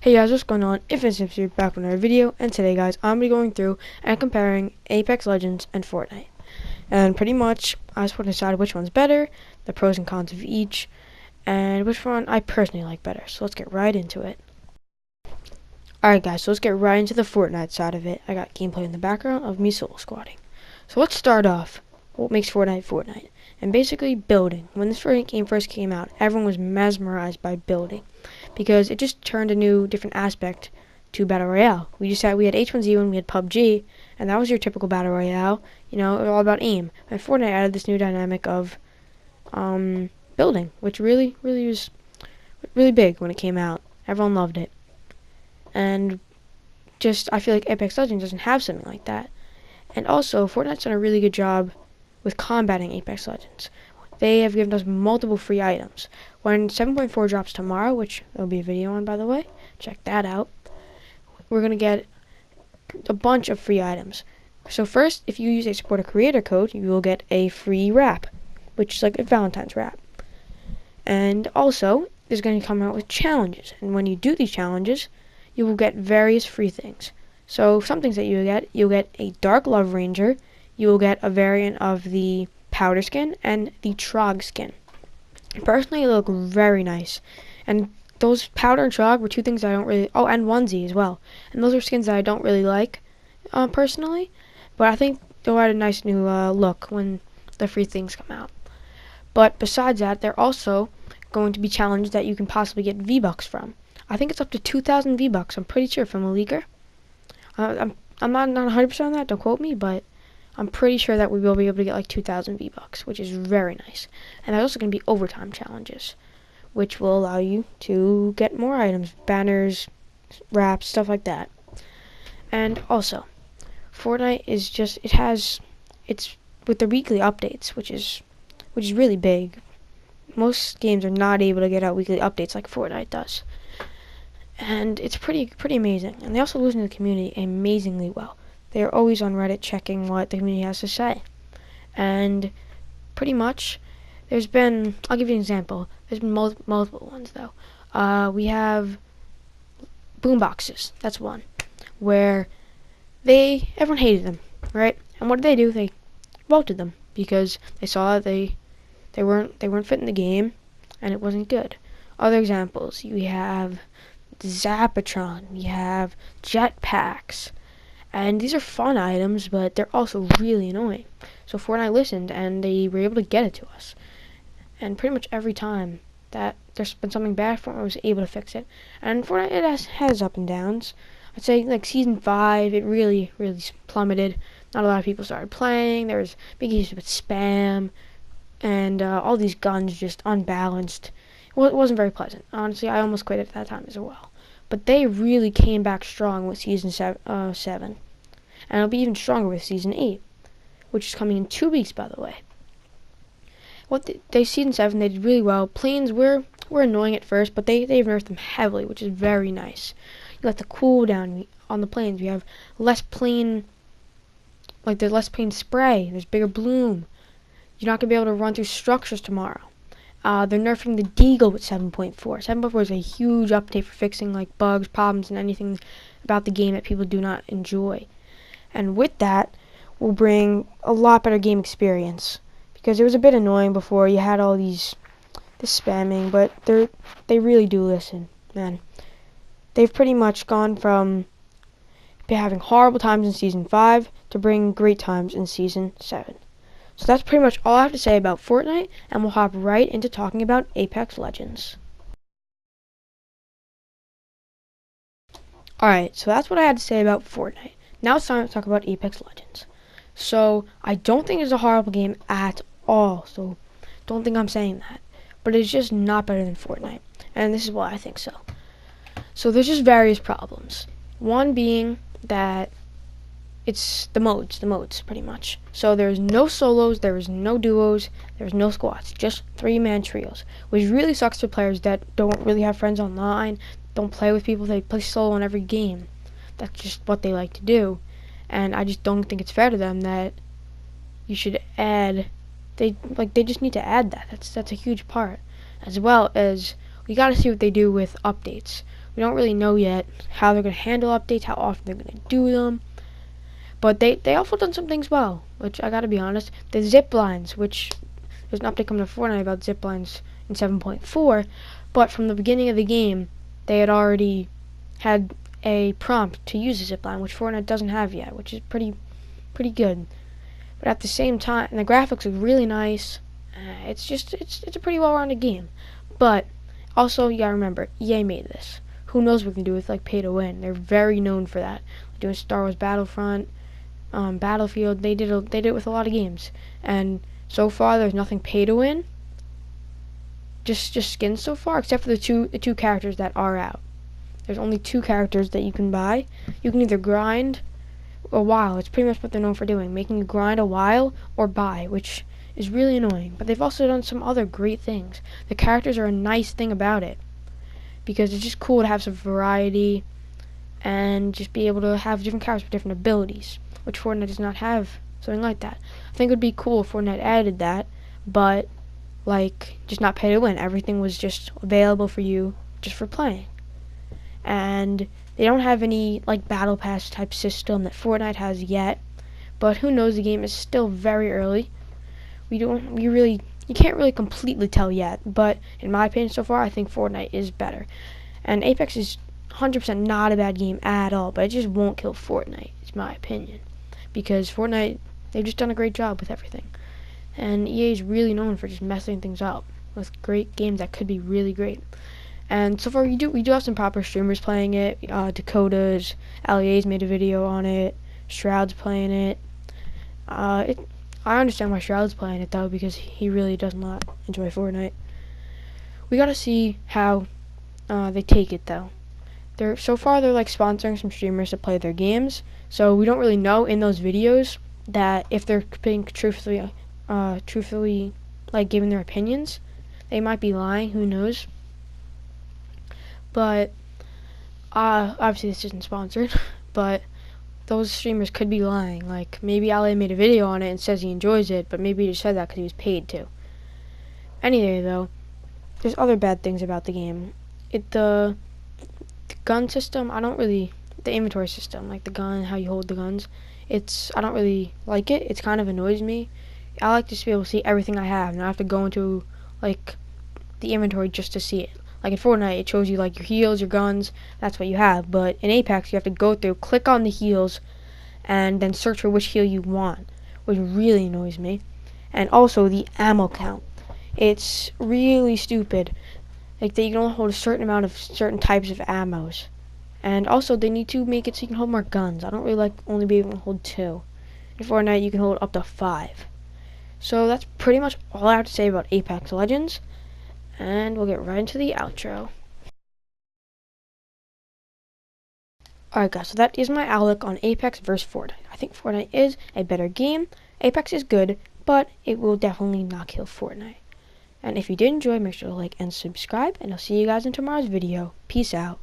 Hey guys, what's going on? It's here back with another video, and today guys, I'm going to be going through and comparing Apex Legends and Fortnite. And pretty much, I just want to decide which one's better, the pros and cons of each, and which one I personally like better. So let's get right into it. Alright guys, so let's get right into the Fortnite side of it. I got gameplay in the background of me solo squatting. So let's start off what makes Fortnite Fortnite. And basically building. When this game first came out, everyone was mesmerized by building, because it just turned a new, different aspect to Battle Royale. We had H1Z1, we had PUBG, and that was your typical Battle Royale, all about aim. And Fortnite added this new dynamic of building, which really was really big when it came out. Everyone loved it. And I feel like Apex Legends doesn't have something like that. And also, Fortnite's done a really good job with combating Apex Legends. They have given us multiple free items. When 7.4 drops tomorrow, which there'll be a video on, by the way, check that out, we're going to get a bunch of free items. So first, if you use a supporter creator code, you will get a free wrap, which is like a Valentine's wrap. And also, there's going to come out with challenges. And when you do these challenges, you will get various free things. So some things that you'll get a Dark Love Ranger, you will get a variant of the powder skin and the Trog skin. Personally, they look very nice, and those powder and Trog were two things I don't really, and onesie as well, and those are skins that I don't really like personally, but I think they'll add a nice new look when the free things come out. But besides that, they're also going to be challenges that you can possibly get V-Bucks from. I think it's up to 2,000 V-Bucks, I'm pretty sure, from a leaker. I'm not 100% on that, don't quote me, but I'm pretty sure that we will be able to get like 2,000 V-Bucks, which is very nice. And there's also going to be overtime challenges, which will allow you to get more items, banners, wraps, stuff like that. And also, Fortnite is it's with the weekly updates, which is really big. Most games are not able to get out weekly updates like Fortnite does. And it's pretty amazing. And they also listen to the community amazingly well. They're always on Reddit checking what the community has to say. And pretty much, I'll give you an example. There's been multiple ones, though. We have boomboxes. That's one. Where everyone hated them, right? And what did they do? They voted them because they saw that they weren't fit in the game, and it wasn't good. Other examples, you have Zapatron, we have jetpacks. And these are fun items, but they're also really annoying. So Fortnite listened, and they were able to get it to us. And pretty much every time that there's been something bad, Fortnite was able to fix it. And Fortnite, it has up and downs. I'd say like Season 5, it really plummeted. Not a lot of people started playing. There was big issues with spam. And all these guns just unbalanced. Well, it wasn't very pleasant. Honestly, I almost quit at that time as well. But they really came back strong with Season 7. And it'll be even stronger with Season 8, which is coming in 2 weeks, by the way. Season 7, they did really well. Planes were annoying at first, but they've nerfed them heavily, which is very nice. You got the cooldown on the planes. We have less plane, there's less plane spray. There's bigger bloom. You're not going to be able to run through structures tomorrow. They're nerfing the Deagle with 7.4. 7.4 is a huge update for fixing bugs, problems, and anything about the game that people do not enjoy. And with that, will bring a lot better game experience, because it was a bit annoying before. You had all this spamming, but they really do listen, man. They've pretty much gone from having horrible times in Season 5 to bringing great times in Season 7. So that's pretty much all I have to say about Fortnite, and we'll hop right into talking about Apex Legends. Alright, so that's what I had to say about Fortnite. Now it's time to talk about Apex Legends. So, I don't think it's a horrible game at all, so don't think I'm saying that. But it's just not better than Fortnite, and this is why I think so. So there's just various problems. One being that it's the modes pretty much. So there's no solos, there's no duos, there's no squads, just 3-man trios, which really sucks for players that don't really have friends online, don't play with people. They play solo in every game. That's just what they like to do, and I just don't think it's fair to them that you should add. They just need to add that. That's a huge part, as well as we got to see what they do with updates. We don't really know yet how they're going to handle updates, how often they're going to do them. But they also done some things well, which I gotta be honest. The zip lines, which there's an update coming to Fortnite about zip lines in 7.4, but from the beginning of the game, they had already had a prompt to use a zip line, which Fortnite doesn't have yet, which is pretty good. But at the same time, and the graphics are really nice. It's a pretty well-rounded game. But also, you gotta remember, EA made this. Who knows what we can do with like pay to win? They're very known for that. They're doing Star Wars Battlefront, Battlefield. They did it with a lot of games, and so far there's nothing pay to win. Just skins so far, except for the two characters that are out. There's only 2 characters that you can buy. You can either grind a while. It's pretty much what they're known for doing, making you grind a while or buy, which is really annoying. But they've also done some other great things. The characters are a nice thing about it, because it's just cool to have some variety and just be able to have different characters with different abilities, which Fortnite does not have something like that. I think it would be cool if Fortnite added that, but like just not pay to win. Everything was just available for you just for playing. And they don't have any like battle pass type system that Fortnite has yet, but who knows, the game is still very early. You can't really completely tell yet, but in my opinion so far, I think Fortnite is better. And Apex is 100% not a bad game at all, but it just won't kill Fortnite, is my opinion. Because Fortnite, they've just done a great job with everything. And EA is really known for just messing things up with great games that could be really great. And so far, we do have some proper streamers playing it. Dakota's, LEA's made a video on it. Shroud's playing it. I understand why Shroud's playing it though, because he really does not enjoy Fortnite. We gotta see how they take it though. So far they're like sponsoring some streamers to play their games, so we don't really know in those videos that if they're being truthfully like giving their opinions. They might be lying, who knows. But obviously this isn't sponsored, but those streamers could be lying. Like maybe Ali made a video on it and says he enjoys it, but maybe he just said that because he was paid to. Anyway though, there's other bad things about the game. The gun system, the inventory system, like the gun, how you hold the guns, I don't really like it. It kind of annoys me. I like to be able to see everything I have, and I have to go into like the inventory just to see it. Like in Fortnite, it shows you like your heals, your guns, that's what you have. But in Apex, you have to go through, click on the heals, and then search for which heal you want, which really annoys me. And also the ammo count. It's really stupid. Like they can only hold a certain amount of certain types of ammos. And also they need to make it so you can hold more guns. I don't really like only being able to hold 2. In Fortnite, you can hold up to 5. So that's pretty much all I have to say about Apex Legends. And we'll get right into the outro. Alright guys, so that is my outlook on Apex versus Fortnite. I think Fortnite is a better game. Apex is good, but it will definitely not kill Fortnite. And if you did enjoy, make sure to like and subscribe, and I'll see you guys in tomorrow's video. Peace out.